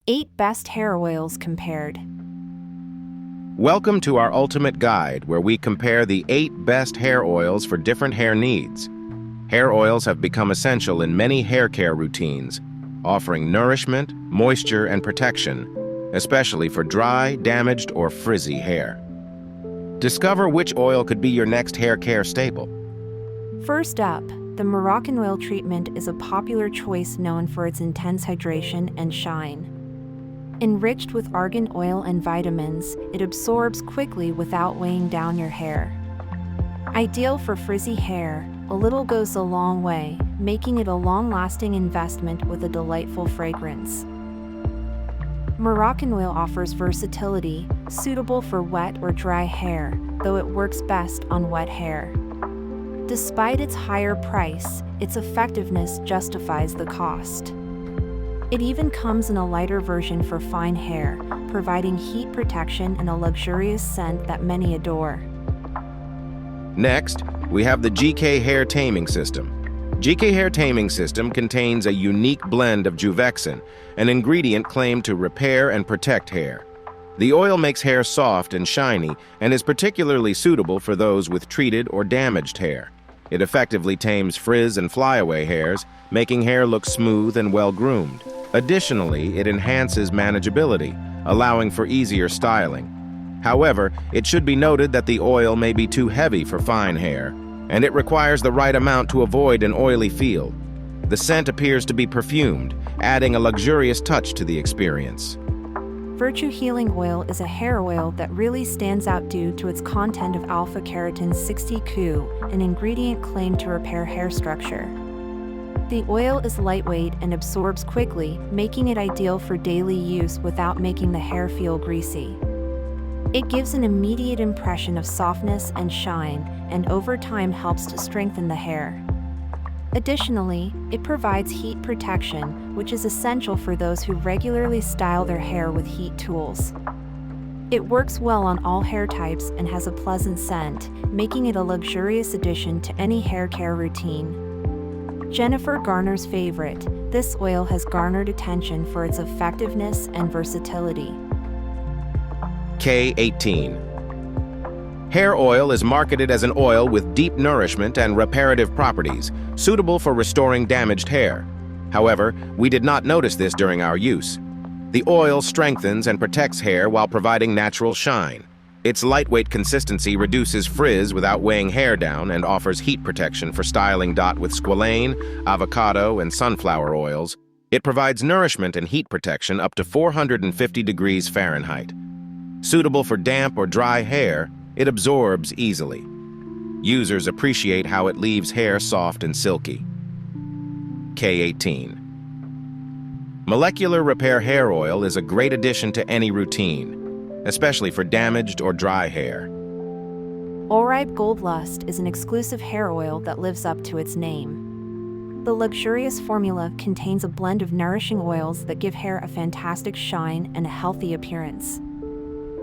8 Best Hair Oils Compared. Welcome to our ultimate guide, where we compare the 8 best hair oils for different hair needs. Hair oils have become essential in many hair care routines, offering nourishment, moisture, and protection, especially for dry, damaged, or frizzy hair. Discover which oil could be your next hair care staple. First up, the Moroccan oil treatment is a popular choice known for its intense hydration and shine. Enriched with argan oil and vitamins, it absorbs quickly without weighing down your hair. Ideal for frizzy hair, a little goes a long way, making it a long-lasting investment with a delightful fragrance. Moroccan oil offers versatility, suitable for wet or dry hair, though it works best on wet hair. Despite its higher price, its effectiveness justifies the cost. It even comes in a lighter version for fine hair, providing heat protection and a luxurious scent that many adore. Next, we have the GK Hair Taming System. GK Hair Taming System contains a unique blend of Juvexin, an ingredient claimed to repair and protect hair. The oil makes hair soft and shiny and is particularly suitable for those with treated or damaged hair. It effectively tames frizz and flyaway hairs, making hair look smooth and well-groomed. Additionally, it enhances manageability, allowing for easier styling. However, it should be noted that the oil may be too heavy for fine hair, and it requires the right amount to avoid an oily feel. The scent appears to be perfumed, adding a luxurious touch to the experience. Virtue Healing Oil is a hair oil that really stands out due to its content of alpha-keratin 60Q, an ingredient claimed to repair hair structure. The oil is lightweight and absorbs quickly, making it ideal for daily use without making the hair feel greasy. It gives an immediate impression of softness and shine, and over time helps to strengthen the hair. Additionally, it provides heat protection, which is essential for those who regularly style their hair with heat tools. It works well on all hair types and has a pleasant scent, making it a luxurious addition to any hair care routine. Jennifer Garner's favorite, this oil has garnered attention for its effectiveness and versatility. K18. Hair oil is marketed as an oil with deep nourishment and reparative properties, suitable for restoring damaged hair. However, we did not notice this during our use. The oil strengthens and protects hair while providing natural shine. Its lightweight consistency reduces frizz without weighing hair down and offers heat protection for styling. With squalane, avocado, and sunflower oils, it provides nourishment and heat protection up to 450 degrees Fahrenheit. Suitable for damp or dry hair, it absorbs easily. Users appreciate how it leaves hair soft and silky. K18. Molecular Repair Hair Oil is a great addition to any routine, especially for damaged or dry hair. Oribe Gold Lust is an exclusive hair oil that lives up to its name. The luxurious formula contains a blend of nourishing oils that give hair a fantastic shine and a healthy appearance.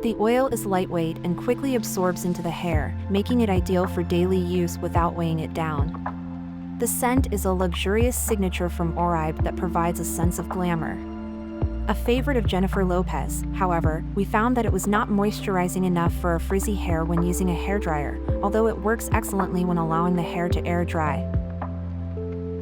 The oil is lightweight and quickly absorbs into the hair, making it ideal for daily use without weighing it down. The scent is a luxurious signature from Oribe that provides a sense of glamour. A favorite of Jennifer Lopez, however, we found that it was not moisturizing enough for our frizzy hair when using a hairdryer, although it works excellently when allowing the hair to air dry.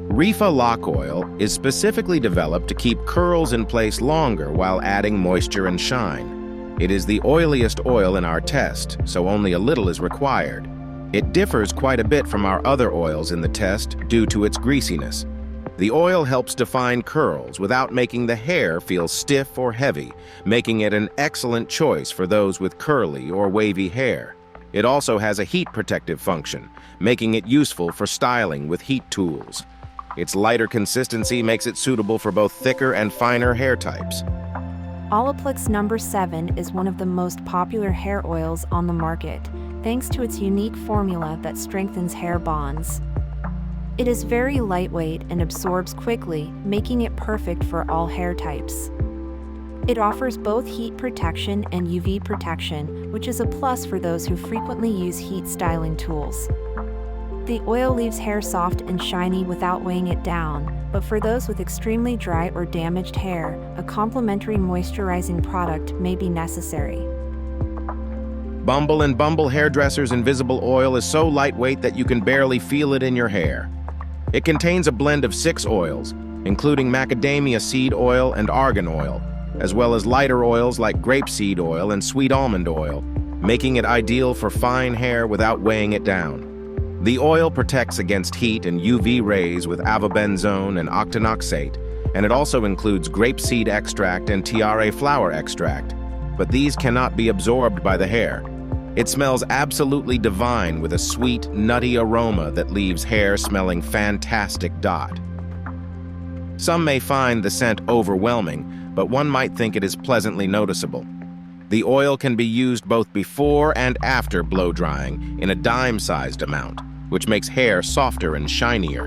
Rifa Lock Oil is specifically developed to keep curls in place longer while adding moisture and shine. It is the oiliest oil in our test, so only a little is required. It differs quite a bit from our other oils in the test due to its greasiness. The oil helps define curls without making the hair feel stiff or heavy, making it an excellent choice for those with curly or wavy hair. It also has a heat protective function, making it useful for styling with heat tools. Its lighter consistency makes it suitable for both thicker and finer hair types. Olaplex No. 7 is one of the most popular hair oils on the market, thanks to its unique formula that strengthens hair bonds. It is very lightweight and absorbs quickly, making it perfect for all hair types. It offers both heat protection and UV protection, which is a plus for those who frequently use heat styling tools. The oil leaves hair soft and shiny without weighing it down, but for those with extremely dry or damaged hair, a complementary moisturizing product may be necessary. Bumble and Bumble Hairdresser's Invisible Oil is so lightweight that you can barely feel it in your hair. It contains a blend of 6 oils, including macadamia seed oil and argan oil, as well as lighter oils like grapeseed oil and sweet almond oil, making it ideal for fine hair without weighing it down. The oil protects against heat and UV rays with avobenzone and octinoxate, and it also includes grapeseed extract and tiare flower extract, but these cannot be absorbed by the hair. It smells absolutely divine with a sweet, nutty aroma that leaves hair smelling fantastic. Some may find the scent overwhelming, but one might think it is pleasantly noticeable. The oil can be used both before and after blow drying in a dime-sized amount, which makes hair softer and shinier.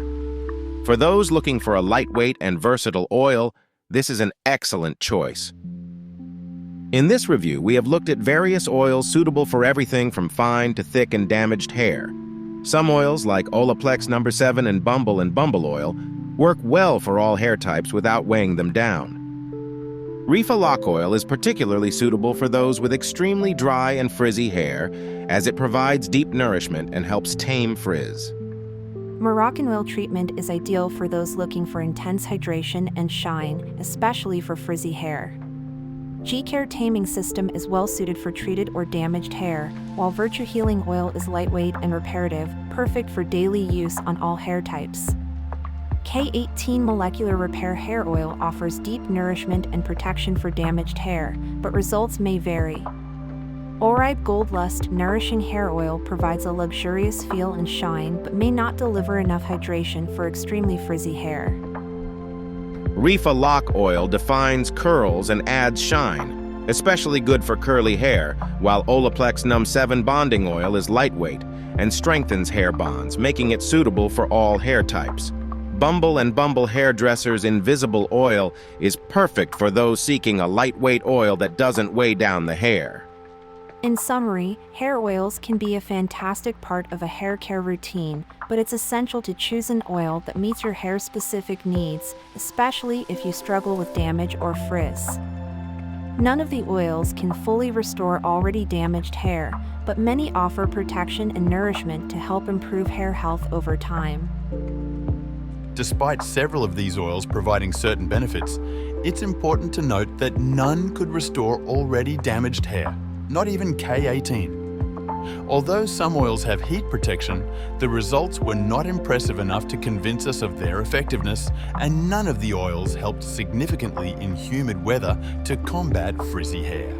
For those looking for a lightweight and versatile oil, this is an excellent choice. In this review, we have looked at various oils suitable for everything from fine to thick and damaged hair. Some oils, like Olaplex No. 7 and Bumble Oil, work well for all hair types without weighing them down. Reefa Lock Oil is particularly suitable for those with extremely dry and frizzy hair, as it provides deep nourishment and helps tame frizz. Moroccan oil treatment is ideal for those looking for intense hydration and shine, especially for frizzy hair. G-Care Taming System is well suited for treated or damaged hair, while Virtue Healing Oil is lightweight and reparative, perfect for daily use on all hair types. K18 Molecular Repair Hair Oil offers deep nourishment and protection for damaged hair, but results may vary. Oribe Gold Lust Nourishing Hair Oil provides a luxurious feel and shine, but may not deliver enough hydration for extremely frizzy hair. Reefa Lock Oil defines curls and adds shine, especially good for curly hair, while Olaplex No. 7 Bonding Oil is lightweight and strengthens hair bonds, making it suitable for all hair types. Bumble and Bumble Hairdresser's Invisible Oil is perfect for those seeking a lightweight oil that doesn't weigh down the hair. In summary, hair oils can be a fantastic part of a hair care routine, but it's essential to choose an oil that meets your hair-specific needs, especially if you struggle with damage or frizz. None of the oils can fully restore already damaged hair, but many offer protection and nourishment to help improve hair health over time. Despite several of these oils providing certain benefits, it's important to note that none could restore already damaged hair, not even K18. Although some oils have heat protection, the results were not impressive enough to convince us of their effectiveness, and none of the oils helped significantly in humid weather to combat frizzy hair.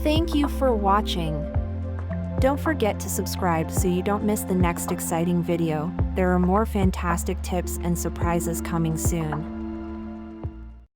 Thank you for watching. Don't forget to subscribe so you don't miss the next exciting video. There are more fantastic tips and surprises coming soon.